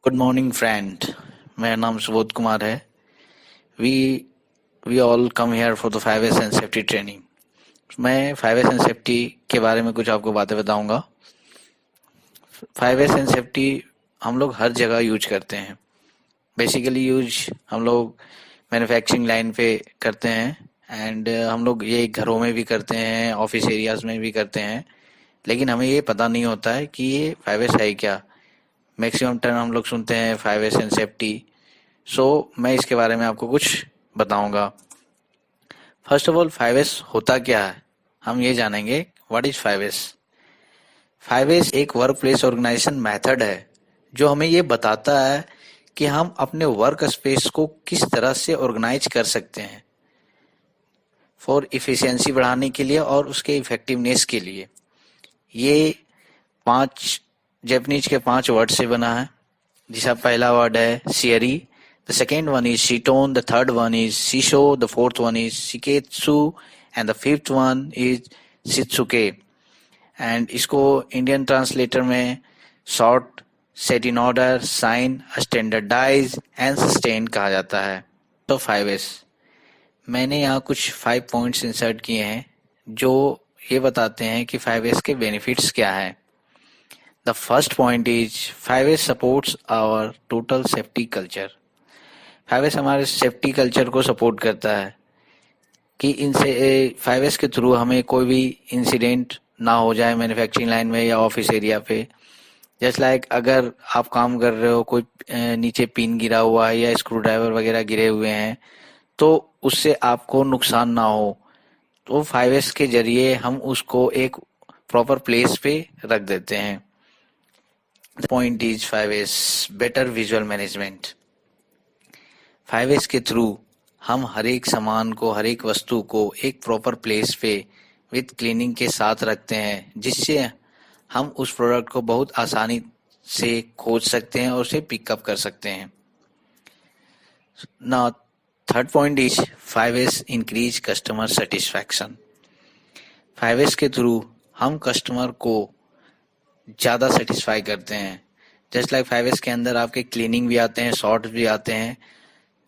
Good morning friend. मेरा नाम सुबोध कुमार है। We we all come here for the 5S and safety training. मैं 5S and safety के बारे में कुछ आपको बातें बताऊंगा। 5S एंड सेफ्टी हम लोग हर जगह यूज करते हैं। बेसिकली यूज हम लोग मैन्युफैक्चरिंग लाइन पे करते हैं एंड हम लोग ये घरों में भी करते हैं, ऑफिस एरियाज में भी करते हैं। लेकिन हमें ये पता नहीं होता है कि ये 5S है क्या। मैक्सिमम टर्म हम लोग सुनते हैं 5S एंड सेफ्टी। सो मैं इसके बारे में आपको कुछ बताऊंगा। फर्स्ट ऑफ ऑल 5S होता क्या है, हम ये जानेंगे। What is 5S? 5S एक वर्क प्लेस ऑर्गेनाइजेशन मेथड है जो हमें ये बताता है कि हम अपने वर्क स्पेस को किस तरह से ऑर्गेनाइज कर सकते हैं फॉर इफिशिएंसी बढ़ाने के लिए और उसके इफेक्टिवनेस के लिए। ये पांच जैपनीज के 5 वर्ड से बना है, जिसका पहला वर्ड है सियरी, the second one is Shiton, the third one is Shisho, the fourth one is Shiketsu, and the fifth one is Shitsuke. And इसको इंडियन ट्रांसलेटर में short, set in order, shine, standardize and sustain कहा जाता है। तो 5S मैंने यहाँ कुछ 5 points insert किए हैं जो ये बताते हैं कि 5S के बेनिफिट्स क्या है। The first point is 5S supports our total safety culture. 5S हमारे सेफ्टी कल्चर को सपोर्ट करता है कि इनसे 5S के थ्रू हमें कोई भी इंसिडेंट ना हो जाए मैन्युफैक्चरिंग लाइन में या ऑफिस एरिया पे। जस्ट लाइक अगर आप काम कर रहे हो, कोई नीचे पिन गिरा हुआ है या स्क्रू ड्राइवर वगैरह गिरे हुए हैं, तो उससे आपको नुकसान ना हो, तो 5S के जरिए हम उसको एक प्रॉपर प्लेस पे रख देते हैं। The point is 5S better visual management. 5S के थ्रू हम हर एक सामान को, हर एक वस्तु को एक प्रॉपर प्लेस पे विथ क्लीनिंग के साथ रखते हैं, जिससे हम उस प्रोडक्ट को बहुत आसानी से खोज सकते हैं और उसे पिकअप कर सकते हैं। Now third point is 5S increase customer satisfaction. 5S के थ्रू हम कस्टमर को ज़्यादा सेटिस्फाई करते हैं। जस्ट लाइक 5S के अंदर आपके क्लीनिंग भी आते हैं, सॉर्ट भी आते हैं।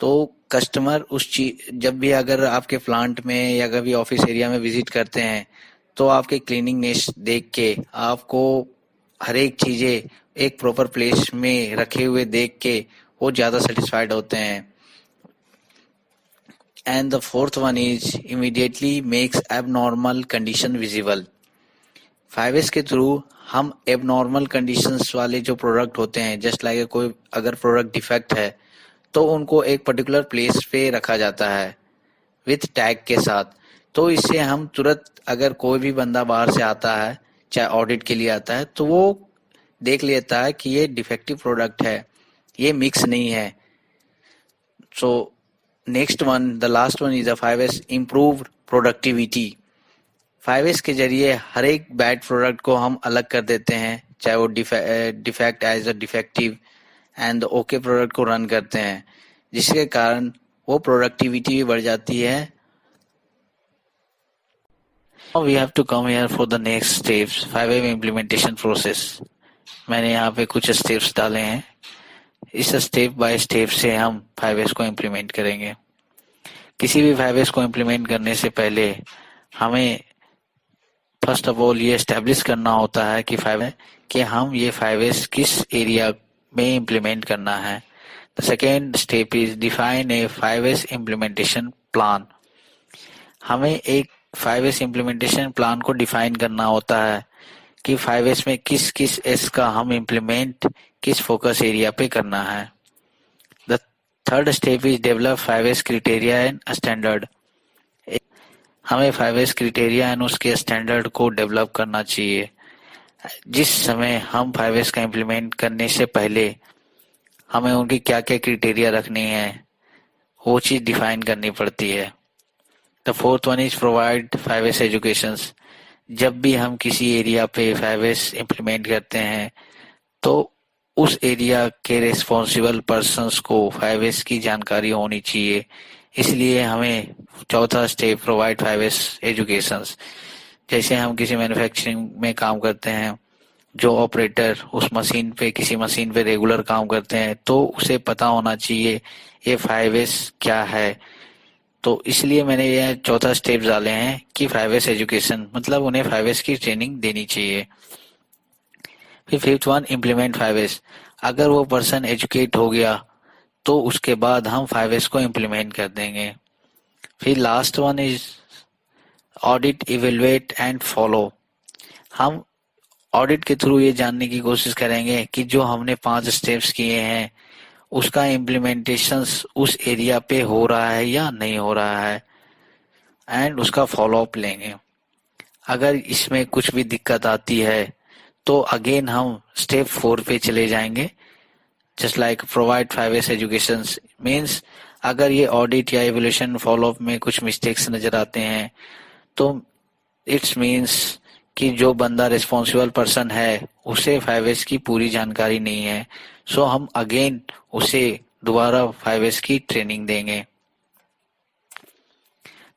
तो कस्टमर उस चीज जब भी अगर आपके प्लांट में या कभी ऑफिस एरिया में विजिट करते हैं, तो आपके क्लीनिंगनेस देख के, आपको हर एक चीजें एक प्रॉपर प्लेस में रखे हुए देख के वो ज्यादा सेटिस्फाइड होते हैं। And the fourth one is immediately makes abnormal condition visible. 5S के थ्रू हम एबनॉर्मल कंडीशंस वाले जो प्रोडक्ट होते हैं, जस्ट लाइक कोई अगर प्रोडक्ट डिफेक्ट है तो उनको एक पर्टिकुलर प्लेस पे रखा जाता है विथ टैग के साथ। तो इससे हम तुरंत, अगर कोई भी बंदा बाहर से आता है, चाहे ऑडिट के लिए आता है, तो वो देख लेता है कि ये डिफेक्टिव प्रोडक्ट है, ये मिक्स नहीं है। So next one, the last one is the 5S improve productivity. 5S के जरिए हर एक बैड प्रोडक्ट को हम अलग कर देते हैं, चाहे वो defect as a defective and okay product को रन करते हैं, जिसके कारण वो प्रोडक्टिविटी भी बढ़ जाती है। We have to come here for the next steps, 5S implementation process. मैंने यहाँ पे कुछ स्टेप्स डाले हैं। इस स्टेप बाय स्टेप से हम 5S को इम्प्लीमेंट करेंगे। किसी भी 5S को इम्प्लीमेंट करने से पहले हमें फर्स्ट ऑफ ऑल ये एस्टेब्लिश करना होता है कि हम ये 5S किस एरिया में इम्प्लीमेंट करना है। The second step is define a 5S implementation plan. हमें एक 5S इम्प्लीमेंटेशन प्लान को डिफाइन करना होता है कि 5S में किस किस एस का हम इम्प्लीमेंट किस फोकस एरिया पे करना है। The third step is develop 5S criteria and standard. हमें 5S क्राइटेरिया एंड उसके स्टैंडर्ड को डेवलप करना चाहिए। जिस समय हम 5S का इम्प्लीमेंट करने से पहले हमें उनकी क्या क्या क्राइटेरिया रखनी है, वो चीज डिफाइन करनी पड़ती है। The fourth one is provide 5S education. जब भी हम किसी एरिया पे 5S इम्प्लीमेंट करते हैं, तो उस एरिया के रिस्पॉन्सिबल पर्सन्स को 5S की जानकारी होनी चाहिए। इसलिए हमें चौथा स्टेप प्रोवाइड 5S एजुकेशन। जैसे हम किसी मैन्युफैक्चरिंग में काम करते हैं, जो ऑपरेटर उस मशीन पे किसी मशीन पे रेगुलर काम करते हैं तो उसे पता होना चाहिए ये 5S क्या है। तो इसलिए मैंने यह चौथा स्टेप डाले हैं कि 5S एजुकेशन मतलब उन्हें 5S की ट्रेनिंग देनी चाहिए। फिर फिफ्थ वन इम्प्लीमेंट 5S। अगर वो पर्सन एजुकेट हो गया तो उसके बाद हम 5S को इम्प्लीमेंट कर देंगे। फिर last one is audit evaluate and follow. हम ऑडिट के थ्रू ये जानने की कोशिश करेंगे कि जो हमने 5 स्टेप्स किए हैं उसका इम्प्लीमेंटेशन उस एरिया पे हो रहा है या नहीं हो रहा है, एंड उसका फॉलो अप लेंगे। अगर इसमें कुछ भी दिक्कत आती है तो अगेन हम स्टेप 4 पे चले जाएंगे। Just like provide 5S education means अगर ये ऑडिट या एवोल्यूशन फॉलो अप में कुछ मिस्टेक्स नजर आते हैं तो इट्स मीन्स कि जो बंदा रिस्पॉन्सिबल पर्सन है उसे 5S की पूरी जानकारी नहीं है। सो हम अगेन उसे दोबारा 5S की ट्रेनिंग देंगे।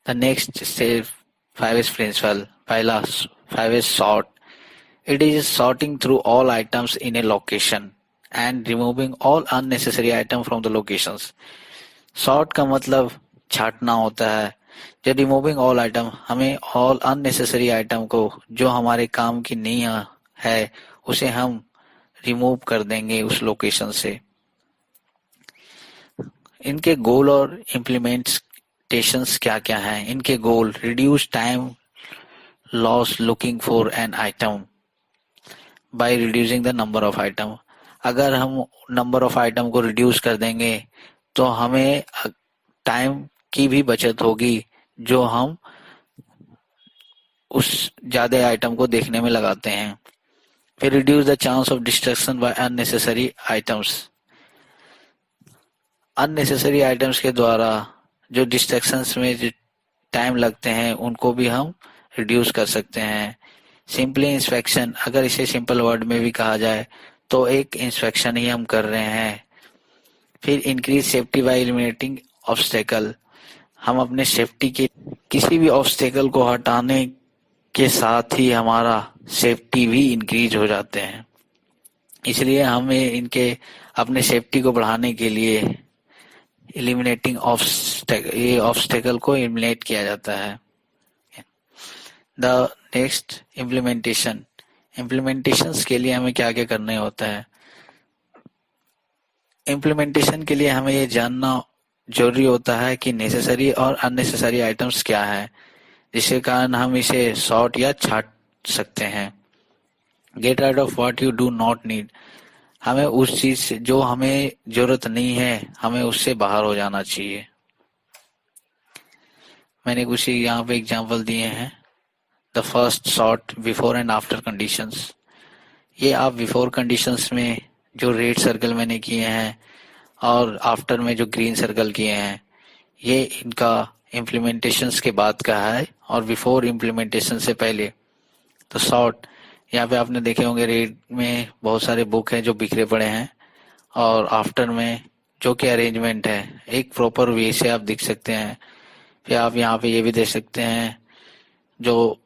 The next step 5S principle. पहला 5S sort. It is sorting through all items in a location and removing all unnecessary items from the locations. Sort का मतलब छांटना होता है। जो रिमूविंग ऑल आइटम हमें ऑल अननेसेसरी आइटम को जो हमारे काम की नहीं है उसे हम रिमूव कर देंगे उस लोकेशन से। इनके गोल और इम्प्लीमेंटेशंस क्या क्या हैं? इनके goal reduce time loss looking for an item by reducing the number of item. अगर हम नंबर ऑफ आइटम को रिड्यूस कर देंगे तो हमें टाइम की भी बचत होगी जो हम उस ज्यादा आइटम को देखने में लगाते हैं। फिर reduce the chance of destruction by unnecessary items. Unnecessary items के द्वारा जो डिस्ट्रक्शंस में जो टाइम लगते हैं उनको भी हम रिड्यूस कर सकते हैं। सिंपली इंस्पेक्शन, अगर इसे सिंपल वर्ड में भी कहा जाए तो एक इंस्पेक्शन ही हम कर रहे हैं। फिर increase safety bye eliminating obstacle. हम अपने सेफ्टी के किसी भी ऑब्स्टेकल को हटाने के साथ ही हमारा सेफ्टी भी इंक्रीज हो जाते हैं। इसलिए हमें इनके अपने सेफ्टी को बढ़ाने के लिए एलिमिनेटिंग ऑब्स्टेकल को एलिमिनेट किया जाता है। The next implementation. इम्प्लीमेंटेशंस के लिए हमें क्या क्या करना होता है? इम्प्लीमेंटेशन के लिए हमें ये जानना जरूरी होता है कि नेसेसरी और अननेसेसरी आइटम्स क्या है, जिसके कारण हम इसे सॉर्ट या छांट सकते हैं। Get rid of what you do not need. हमें उस चीज से जो हमें जरूरत नहीं है हमें उससे बाहर हो जाना चाहिए। मैंने कुछ यहाँ पे एग्जांपल दिए हैं। The first sort before and after conditions. ये आप बिफोर कंडीशंस में जो रेड सर्कल मैंने किए हैं और आफ्टर में जो ग्रीन सर्कल किए हैं ये इनका इम्प्लीमेंटेशंस के बाद का है और बिफोर इम्प्लीमेंटेशन से पहले। तो सॉर्ट यहाँ पे आपने देखे होंगे रेड में बहुत सारे बुक हैं जो बिखरे पड़े हैं और आफ्टर में जो कि अरेंजमेंट है एक प्रॉपर वे से आप दिख सकते हैं। फिर आप यहाँ पे ये भी देख सकते हैं जो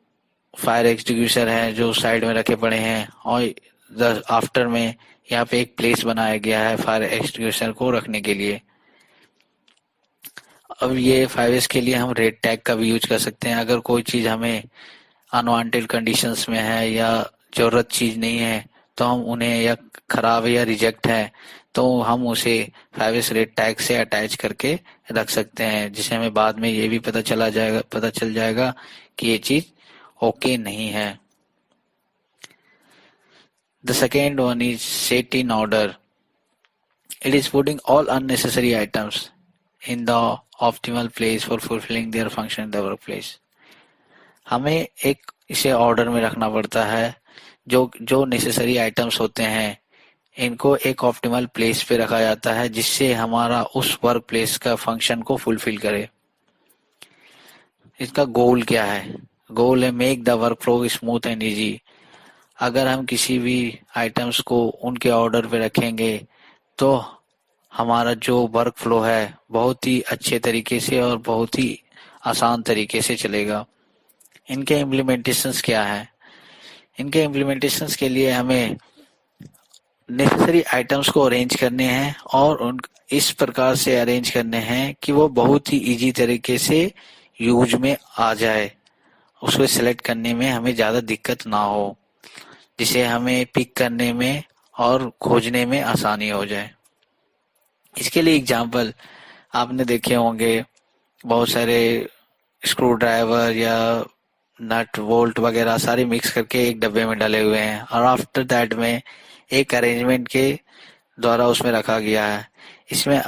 फायर एक्सटिंग्विशर है जो साइड में रखे पड़े हैं और आफ्टर में यहाँ पे एक प्लेस बनाया गया है फायर एक्सटिंग्विशर को रखने के लिए। अब ये 5S के लिए हम रेड टैग का भी यूज कर सकते हैं। अगर कोई चीज हमें अनवांटेड कंडीशंस में है या जरूरत चीज नहीं है तो हम उन्हें या खराब है या रिजेक्ट है तो हम उसे 5S रेड टैग से अटैच करके रख सकते हैं, जिससे हमें बाद में ये भी पता चल जाएगा कि ये चीज ओके नहीं है। The second one is set in order. It is putting all unnecessary items in the optimal place for fulfilling their function in the workplace. हमें एक इसे ऑर्डर में रखना पड़ता है। जो नेसेसरी आइटम्स होते हैं इनको एक ऑप्टिमल प्लेस पे रखा जाता है जिससे हमारा उस वर्क प्लेस का फंक्शन को फुलफिल करे। इसका गोल क्या है? गोल है make the work flow smooth and easy. अगर हम किसी भी आइटम्स को उनके ऑर्डर पे रखेंगे तो हमारा जो वर्क फ्लो है बहुत ही अच्छे तरीके से और बहुत ही आसान तरीके से चलेगा। इनके इम्प्लीमेंटेशंस क्या है? इनके इम्प्लीमेंटेशंस के लिए हमें नेसेसरी आइटम्स को अरेंज करने हैं और उन इस प्रकार से अरेंज करने हैं कि वो बहुत ही इजी तरीके से यूज में आ जाए, उसको सिलेक्ट करने में हमें ज़्यादा दिक्कत ना हो, जिसे हमें पिक करने में और खोजने में आसानी हो जाए। इसके लिए एग्जांपल आपने देखे होंगे, बहुत सारे स्क्रू ड्राइवर या नट वोल्ट वगैरह सारे मिक्स करके एक डब्बे में डाले हुए हैं और आफ्टर दैट में एक अरेंजमेंट के द्वारा उसमें रखा गया है। इसमें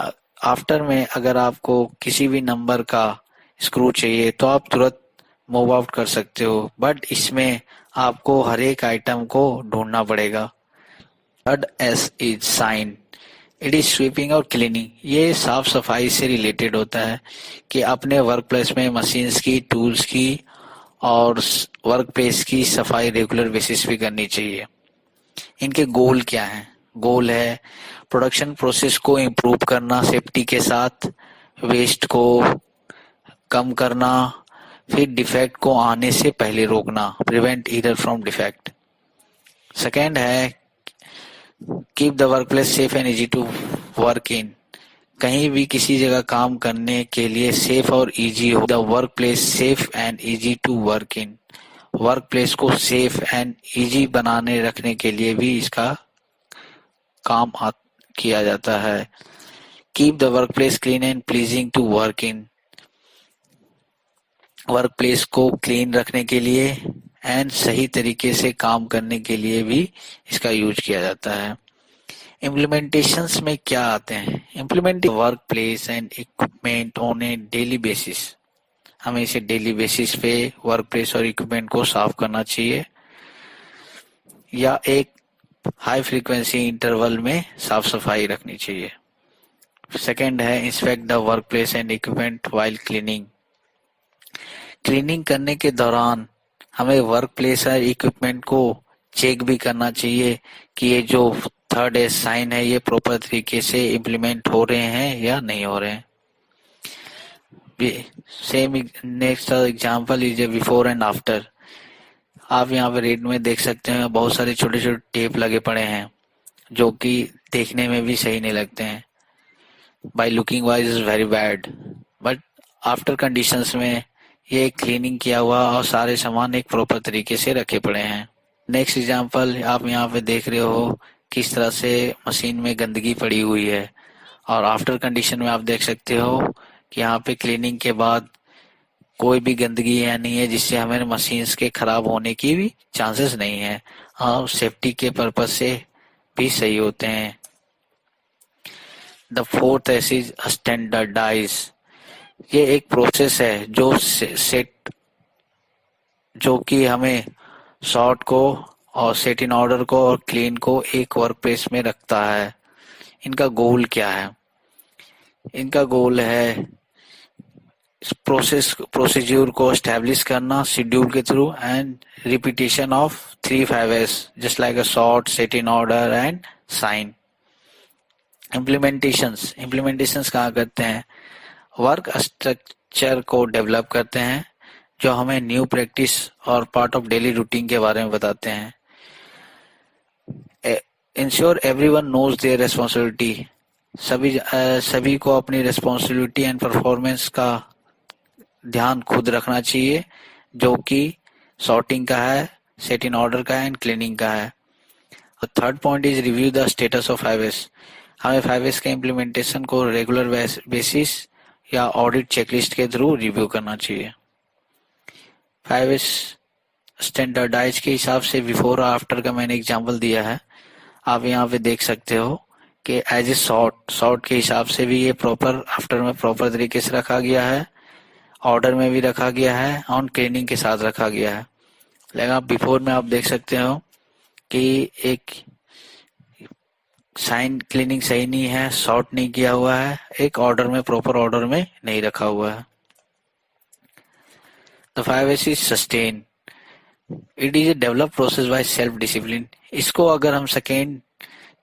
आफ्टर में अगर आपको किसी भी नंबर का स्क्रू चाहिए तो आप तुरंत मूव आउट कर सकते हो, बट इसमें आपको हर एक आइटम को ढूंढना पड़ेगा। Third S is sine, it is sweeping और क्लीनिंग। ये साफ सफाई से रिलेटेड होता है कि अपने वर्क प्लेस में मशीन्स की, टूल्स की और वर्क प्लेस की सफाई रेगुलर बेसिस पे करनी चाहिए। इनके गोल क्या हैं? गोल है प्रोडक्शन प्रोसेस को इम्प्रूव करना, सेफ्टी के साथ वेस्ट को कम करना, फिर डिफेक्ट को आने से पहले रोकना, prevent error from defect. Second है keep the work place safe and easy to work in, कहीं भी किसी जगह काम करने के लिए सेफ और इजी हो। The work place safe and easy to work in, work place को सेफ एंड इजी बनाने रखने के लिए भी इसका काम किया जाता है। Keep the work place clean and pleasing to work in, work place को क्लीन रखने के लिए एंड सही तरीके से काम करने के लिए भी इसका यूज किया जाता है। इम्प्लीमेंटेशंस में क्या आते हैं? Implement work place and equipment on A daily basis, हमें इसे डेली बेसिस पे वर्क प्लेस और इक्विपमेंट को साफ करना चाहिए या एक हाई फ्रीक्वेंसी इंटरवल में साफ सफाई रखनी चाहिए। सेकेंड है inspect the work place and equipment while cleaning, cleaning करने के दौरान हमें वर्क प्लेस और इक्विपमेंट को चेक भी करना चाहिए कि ये जो थर्ड एस साइन है ये प्रॉपर तरीके से इम्प्लीमेंट हो रहे हैं या नहीं हो रहे हैं। Same next example is a before and after. आप यहाँ पे रेड में देख सकते हैं बहुत सारे छोटे छोटे टेप लगे पड़े हैं जो कि देखने में भी सही नहीं लगते हैं। By looking wise is very bad, but after conditions में ये क्लीनिंग किया हुआ और सारे सामान एक प्रॉपर तरीके से रखे पड़े हैं। नेक्स्ट एग्जांपल आप यहाँ पे देख रहे हो किस तरह से मशीन में गंदगी पड़ी हुई है और आफ्टर कंडीशन में आप देख सकते हो कि यहाँ पे क्लीनिंग के बाद कोई भी गंदगी है नहीं है, जिससे हमें मशीन्स के खराब होने की भी चांसेस नहीं है और सेफ्टी के पर्पज से भी सही होते हैं। द फोर्थ इज स्टैंडर्डाइज, ये एक प्रोसेस है जो कि हमें सॉर्ट को और सेट इन ऑर्डर को और क्लीन को एक वर्क प्लेस में रखता है। इनका गोल क्या है? इनका गोल है प्रोसीड्यूर को एस्टेब्लिश करना शेड्यूल के through and repetition of 3-5S just like a sort, set in order and shine. Implementations कहाँ करते हैं? वर्क स्ट्रक्चर को डेवलप करते हैं जो हमें न्यू प्रैक्टिस और पार्ट ऑफ डेली रूटीन के बारे में बताते हैं। Ensure everyone knows their responsibility, सभी को अपनी रिस्पॉन्सिबिलिटी एंड परफॉर्मेंस का ध्यान खुद रखना चाहिए, जो कि सॉर्टिंग का है, सेट इन ऑर्डर का है एंड क्लीनिंग का है। और third point is review the status of 5S, हमें 5S के इम्प्लीमेंटेशन को रेगुलर बेसिस या ऑडिट चेकलिस्ट के थ्रू रिव्यू करना चाहिए। 5S स्टैंडर्डाइज के हिसाब से बिफोर और आफ्टर का मैंने एग्जांपल दिया है। आप यहाँ पे देख सकते हो कि एज ए सॉर्ट के हिसाब से भी ये प्रॉपर आफ्टर में प्रॉपर तरीके से रखा गया है, ऑर्डर में भी रखा गया है और क्लीनिंग के साथ रखा गया है। लेकिन आप बिफोर में आप देख सकते हो कि एक साइन क्लीनिंग सही नहीं है, सॉर्ट नहीं किया हुआ है, एक ऑर्डर में प्रॉपर ऑर्डर में नहीं रखा हुआ है। The 5S is sustain. It is a developed process by self discipline. इसको अगर हम सेकेंड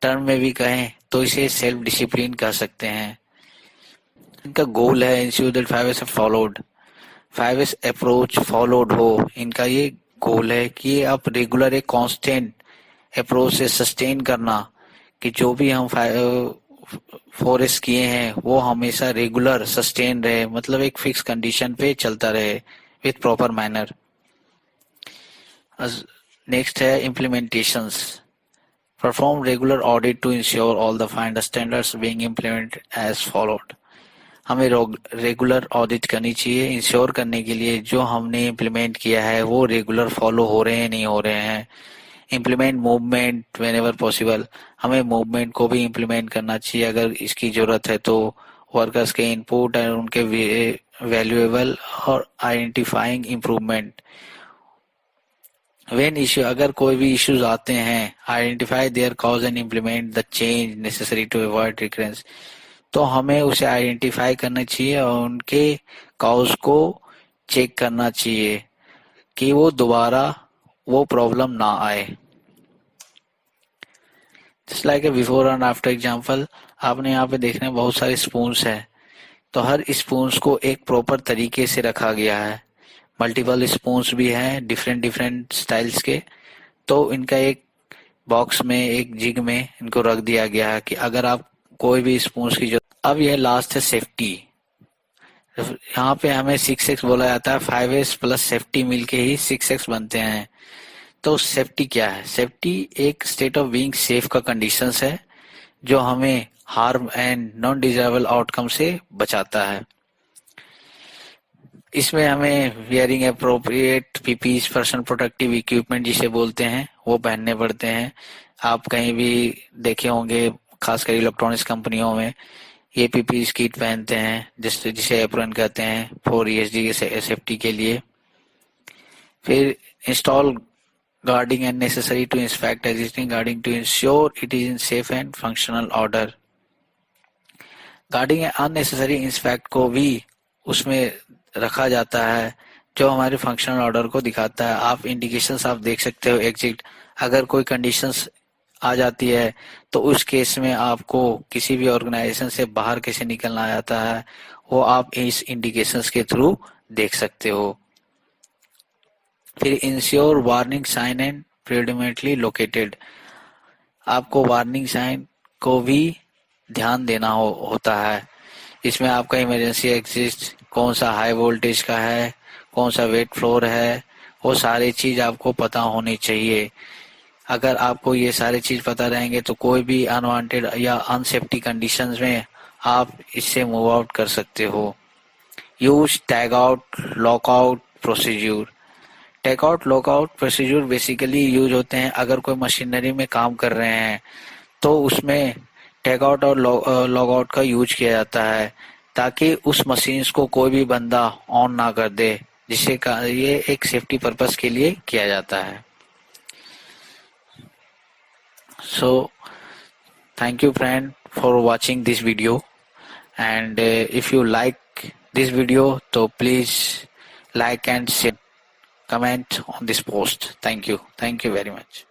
टर्म में भी कहें तो इसे सेल्फ डिसिप्लिन कह सकते हैं। इनका गोल है ensure that 5S followed, 5S approach followed हो, इनका ये गोल है कि आप रेगुलर एक कांस्टेंट अप्रोच से सस्टेन करना, कि जो भी हम फॉरेस्ट किए हैं वो हमेशा रेगुलर सस्टेन रहे, मतलब एक फिक्स कंडीशन पे चलता रहे विथ प्रॉपर मैनर। नेक्स्ट है implementations. Perform regular audit to ensure all the find standards being implemented as followed. हमें रेगुलर ऑडिट करनी चाहिए इंश्योर करने के लिए जो हमने इम्प्लीमेंट किया है वो रेगुलर फॉलो हो रहे हैं नहीं हो रहे हैं। Implement movement when ever possible, हमें मूवमेंट को भी इम्प्लीमेंट करना चाहिए अगर इसकी जरूरत है तो। वर्कर्स के इनपुट और उनके वैल्यूएबल और आइडेंटिफाइंग इम्प्रूवमेंट वेन इश्यू, अगर कोई भी इश्यूज आते हैं, identify their cause and implement the change necessary to avoid recurrence, तो हमें उसे आइडेंटिफाई करना चाहिए और उनके कॉज को चेक करना चाहिए कि वो दोबारा वो प्रॉब्लम ना आए। Just like a before and after example, आपने यहाँ पे देखने बहुत सारे स्पून्स हैं, तो हर स्पून्स को एक प्रॉपर तरीके से रखा गया है। मल्टीपल स्पून्स भी हैं डिफरेंट डिफरेंट स्टाइल्स के, तो इनका एक बॉक्स में एक जिग में इनको रख दिया गया है कि अगर आप कोई भी स्पून्स की जो। अब यह लास्ट है सेफ्टी। यहाँ पे हमें 6x बोला जाता है, 5s प्लस सेफ्टी मिलके ही 6x बनते हैं। तो सेफ्टी क्या है? सेफ्टी एक स्टेट ऑफ बीइंग सेफ का कंडीशंस है जो हमें harm and non desirable outcome से बचाता है। इसमें हमें wearing appropriate PPs, personal protective equipment जिसे बोलते हैं, वो पहनने पड़ते हैं। आप कहीं भी देखे होंगे खासकर इलेक्ट्रॉनिक्स कंपनियों में ये पीपीज किट पहनते हैं जिसे एप्रॉन कहते हैं फॉर ESG के सेफ्टी के लिए। फिर install guarding and necessary to inspect existing guarding to ensure it is in safe and functional order. guarding and unnecessary inspect को भी उसमें रखा जाता है जो हमारे फंक्शनल ऑर्डर को दिखाता है। आप इंडिकेशंस आप देख सकते हो एग्जिट, अगर कोई कंडीशंस आ जाती है तो उस केस में आपको किसी भी ऑर्गेनाइजेशन से बाहर कैसे निकलना आता है वो आप इस इंडिकेशंस के थ्रू देख सकते हो। फिर ensure warning sign and predominantly located, आपको वार्निंग साइन को भी ध्यान देना होता है। इसमें आपका इमरजेंसी एग्जिस्ट कौन सा हाई वोल्टेज का है, कौन सा वेट फ्लोर है, वो सारी चीज आपको पता होनी चाहिए। अगर आपको ये सारी चीज पता रहेंगे तो कोई भी अनवांटेड या अनसेफ्टी कंडीशंस में आप इससे मूव आउट कर सकते हो। Use tag out lockout procedure. Tag out lockout procedure basically use होते हैं अगर कोई मशीनरी में काम कर रहे हैं तो उसमें टैग आउट और लॉग आउट का यूज किया जाता है ताकि उस मशीन्स को कोई भी बंदा ऑन ना कर दे, जिससे ये एक सेफ्टी पर्पस के लिए किया जाता है। So thank you friend for watching this video and if you like this video तो please like and share, comment on this post. Thank you very much.